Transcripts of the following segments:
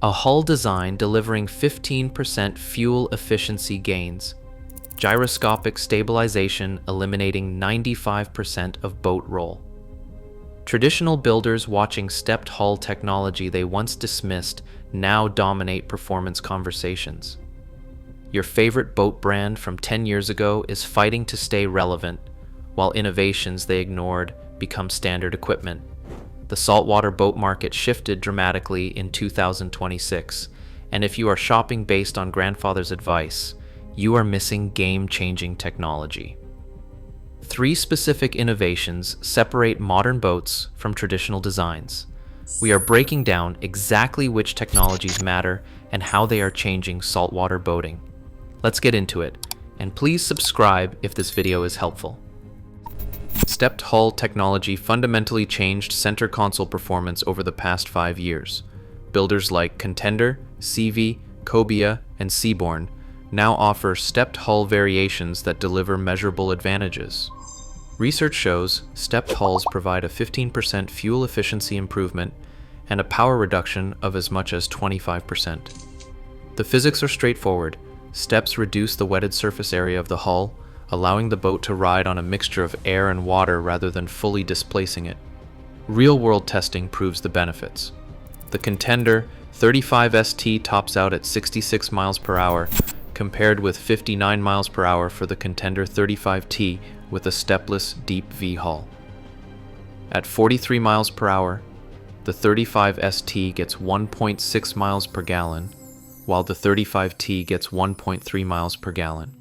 A hull design delivering 15% fuel efficiency gains. Gyroscopic stabilization eliminating 95% of boat roll. Traditional builders watching stepped hull technology they once dismissed now dominate performance conversations. Your favorite boat brand from 10 years ago is fighting to stay relevant, while innovations they ignored become standard equipment. The saltwater boat market shifted dramatically in 2026, and if you are shopping based on grandfather's advice, you are missing game-changing technology. 3 specific innovations separate modern boats from traditional designs. We are breaking down exactly which technologies matter and how they are changing saltwater boating. Let's get into it, and please subscribe if this video is helpful. Stepped hull technology fundamentally changed center console performance over the past 5 years. Builders like Contender, SeaVee, Cobia, and Seaborn now offer stepped hull variations that deliver measurable advantages. Research shows stepped hulls provide a 15% fuel efficiency improvement and a power reduction of as much as 25%. The physics are straightforward. Steps reduce the wetted surface area of the hull, allowing the boat to ride on a mixture of air and water rather than fully displacing it. Real-world testing proves the benefits. The Contender 35ST tops out at 66 miles per hour, compared with 59 miles per hour for the Contender 35T with a stepless deep-vee hull. At 43 miles per hour, the 35ST gets 1.6 miles per gallon, while the 35T gets 1.3 miles per gallon.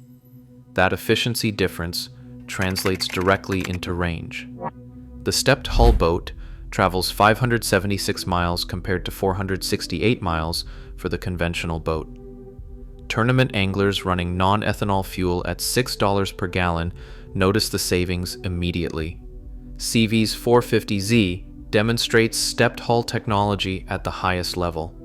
That efficiency difference translates directly into range. The stepped hull boat travels 576 miles compared to 468 miles for the conventional boat. Tournament anglers running non-ethanol fuel at $6 per gallon notice the savings immediately. SeaVee's 450Z demonstrates stepped hull technology at the highest level.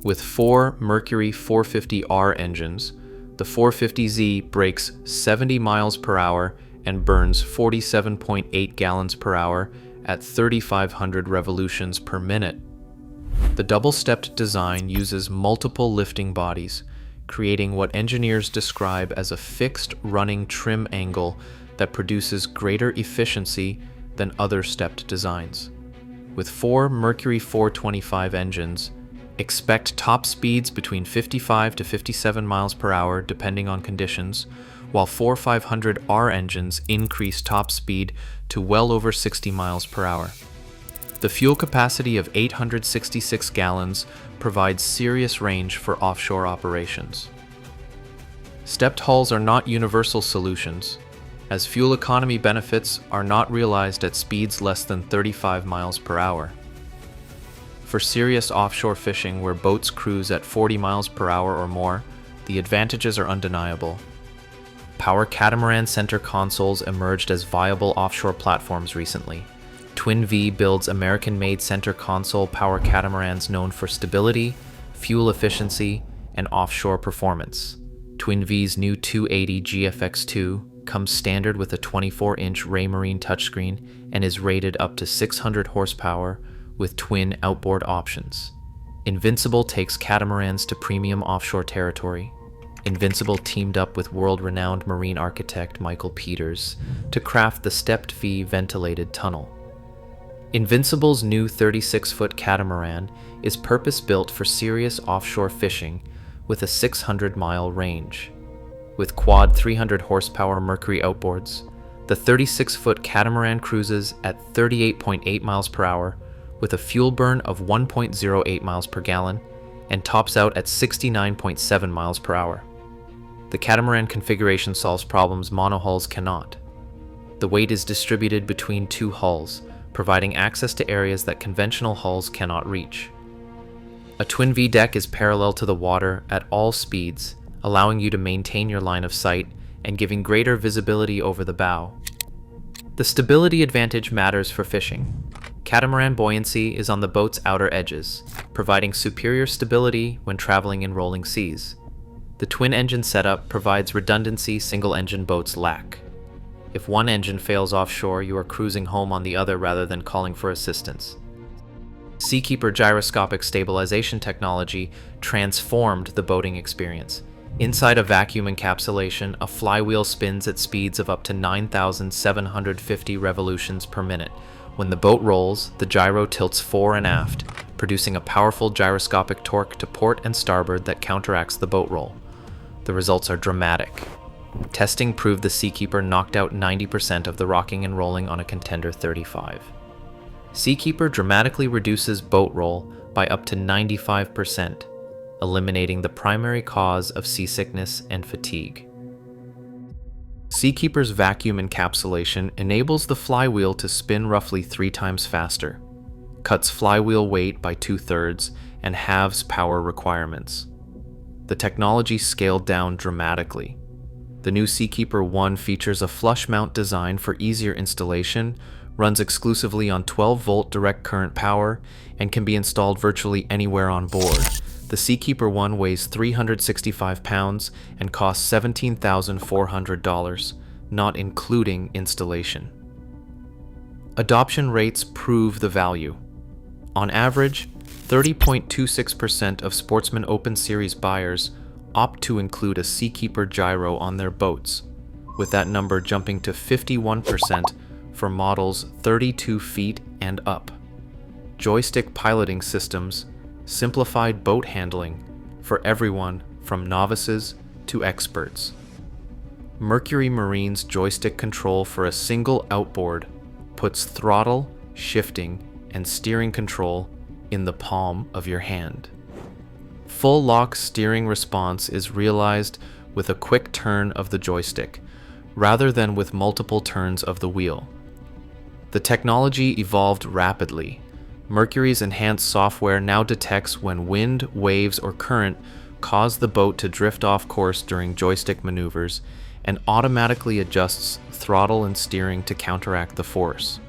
With 4 Mercury 450R engines, the 450Z breaks 70 miles per hour and burns 47.8 gallons per hour at 3,500 revolutions per minute. The double-stepped design uses multiple lifting bodies, creating what engineers describe as a fixed running trim angle that produces greater efficiency than other stepped designs. With 4 Mercury 425 engines, expect top speeds between 55 to 57 miles per hour depending on conditions, while 4 500R engines increase top speed to well over 60 miles per hour. The fuel capacity of 866 gallons provides serious range for offshore operations. Stepped hulls are not universal solutions, as fuel economy benefits are not realized at speeds less than 35 miles per hour. For serious offshore fishing where boats cruise at 40 miles per hour or more, the advantages are undeniable. Power catamaran center consoles emerged as viable offshore platforms recently. Twin Vee builds American-made center console power catamarans known for stability, fuel efficiency, and offshore performance. Twin Vee's new 280 GFX2 comes standard with a 24-inch Raymarine touchscreen and is rated up to 600 horsepower with twin outboard options. Invincible takes catamarans to premium offshore territory. Invincible teamed up with world-renowned marine architect Michael Peters to craft the stepped V ventilated tunnel. Invincible's new 36-foot catamaran is purpose-built for serious offshore fishing with a 600-mile range. With quad 300 horsepower Mercury outboards, the 36-foot catamaran cruises at 38.8 miles per hour with a fuel burn of 1.08 miles per gallon and tops out at 69.7 miles per hour. The catamaran configuration solves problems monohulls cannot. The weight is distributed between 2 hulls, providing access to areas that conventional hulls cannot reach. A Twin Vee deck is parallel to the water at all speeds, allowing you to maintain your line of sight and giving greater visibility over the bow. The stability advantage matters for fishing. Catamaran buoyancy is on the boat's outer edges, providing superior stability when traveling in rolling seas. The twin-engine setup provides redundancy single-engine boats lack. If one engine fails offshore, you are cruising home on the other rather than calling for assistance. Seakeeper gyroscopic stabilization technology transformed the boating experience. Inside a vacuum encapsulation, a flywheel spins at speeds of up to 9,750 revolutions per minute. When the boat rolls, the gyro tilts fore and aft, producing a powerful gyroscopic torque to port and starboard that counteracts the boat roll. The results are dramatic. Testing proved the Seakeeper knocked out 90% of the rocking and rolling on a Contender 35. Seakeeper dramatically reduces boat roll by up to 95%, eliminating the primary cause of seasickness and fatigue. Seakeeper's vacuum encapsulation enables the flywheel to spin roughly 3 times faster, cuts flywheel weight by 2/3, and halves power requirements. The technology scaled down dramatically. The new Seakeeper 1 features a flush mount design for easier installation, runs exclusively on 12-volt direct current power, and can be installed virtually anywhere on board. The Seakeeper 1 weighs 365 pounds and costs $17,400, not including installation. Adoption rates prove the value. On average, 30.26% of Sportsman Open Series buyers opt to include a Seakeeper gyro on their boats, with that number jumping to 51% for models 32 feet and up. Joystick piloting systems simplified boat handling for everyone from novices to experts. Mercury Marine's joystick control for a single outboard puts throttle, shifting, and steering control in the palm of your hand. Full lock steering response is realized with a quick turn of the joystick, rather than with multiple turns of the wheel. The technology evolved rapidly. Mercury's enhanced software now detects when wind, waves, or current cause the boat to drift off course during joystick maneuvers and automatically adjusts throttle and steering to counteract the force.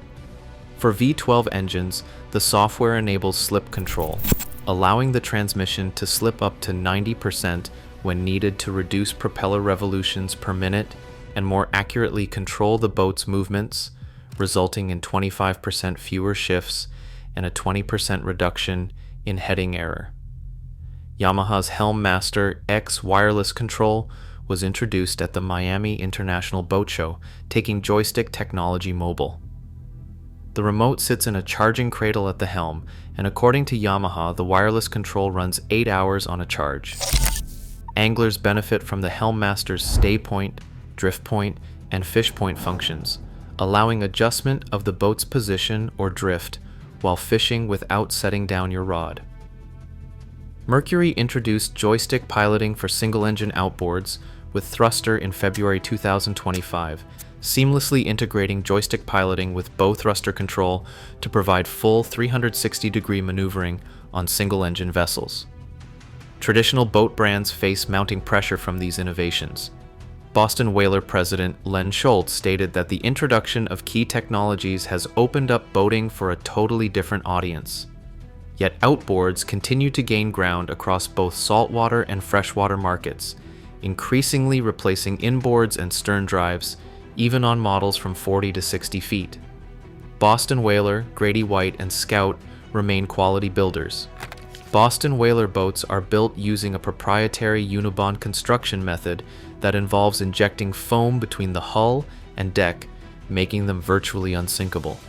For V12 engines, the software enables slip control, allowing the transmission to slip up to 90% when needed to reduce propeller revolutions per minute and more accurately control the boat's movements, resulting in 25% fewer shifts and a 20% reduction in heading error. Yamaha's Helmmaster X wireless control was introduced at the Miami International Boat Show, taking joystick technology mobile. The remote sits in a charging cradle at the helm, and according to Yamaha, the wireless control runs 8 hours on a charge. Anglers benefit from the Helmmaster's stay point, drift point, and fish point functions, allowing adjustment of the boat's position or drift while fishing without setting down your rod. Mercury introduced joystick piloting for single-engine outboards with thruster in February 2025, seamlessly integrating joystick piloting with bow thruster control to provide full 360-degree maneuvering on single-engine vessels. Traditional boat brands face mounting pressure from these innovations. Boston Whaler president Len Schultz stated that the introduction of key technologies has opened up boating for a totally different audience. Yet outboards continue to gain ground across both saltwater and freshwater markets, increasingly replacing inboards and stern drives, even on models from 40 to 60 feet. Boston Whaler, Grady White, and Scout remain quality builders. Boston Whaler boats are built using a proprietary Unibond construction method that involves injecting foam between the hull and deck, making them virtually unsinkable.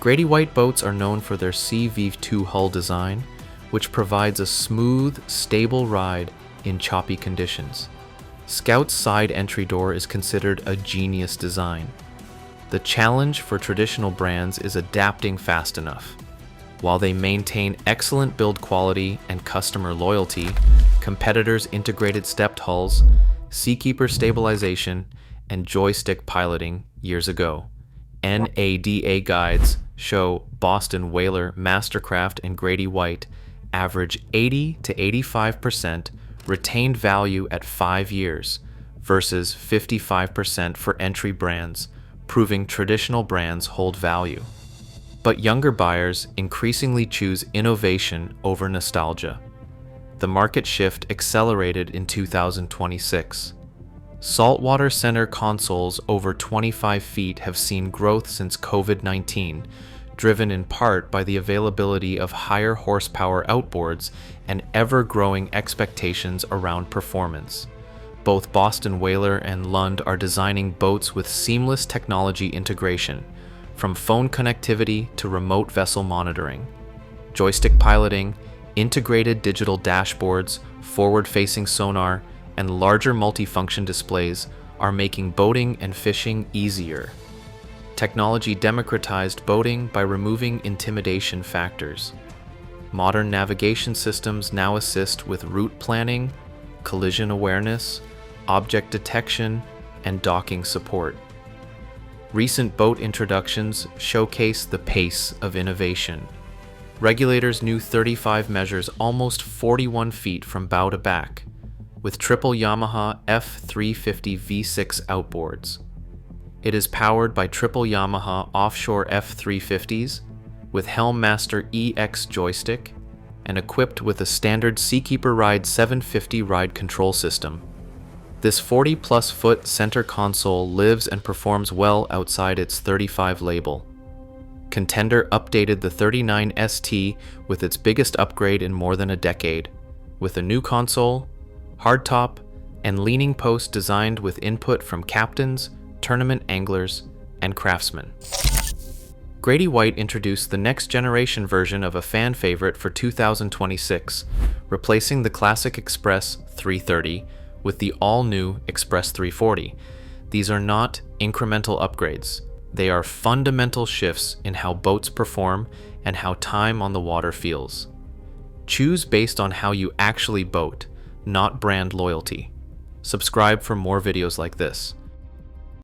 Grady White boats are known for their SeaVee 2 hull design, which provides a smooth, stable ride in choppy conditions. Scout's side entry door is considered a genius design. The challenge for traditional brands is adapting fast enough. While they maintain excellent build quality and customer loyalty, competitors integrated stepped hulls, Seakeeper stabilization, and joystick piloting years ago. NADA guides show Boston Whaler, Mastercraft, and Grady White average 80 to 85% retained value at 5 years versus 55% for entry brands, proving traditional brands hold value. But younger buyers increasingly choose innovation over nostalgia. The market shift accelerated in 2026. Saltwater center consoles over 25 feet have seen growth since COVID-19, driven in part by the availability of higher horsepower outboards and ever-growing expectations around performance. Both Boston Whaler and Lund are designing boats with seamless technology integration, from phone connectivity to remote vessel monitoring. Joystick piloting, integrated digital dashboards, forward-facing sonar, and larger multifunction displays are making boating and fishing easier. Technology democratized boating by removing intimidation factors. Modern navigation systems now assist with route planning, collision awareness, object detection, and docking support. Recent boat introductions showcase the pace of innovation. Regulators' new 35 measures almost 41 feet from bow to back, with triple Yamaha F350 V6 outboards. It is powered by triple Yamaha Offshore F350s with Helmmaster EX joystick and equipped with a standard Seakeeper Ride 750 ride control system. This 40-plus foot center console lives and performs well outside its 35 label. Contender updated the 39 ST with its biggest upgrade in more than a decade, with a new console, hardtop, and leaning post designed with input from captains, tournament anglers, and craftsmen. Grady White introduced the next generation version of a fan favorite for 2026, replacing the classic Express 330 with the all-new Express 340. These are not incremental upgrades. They are fundamental shifts in how boats perform and how time on the water feels. Choose based on how you actually boat, not brand loyalty. Subscribe for more videos like this.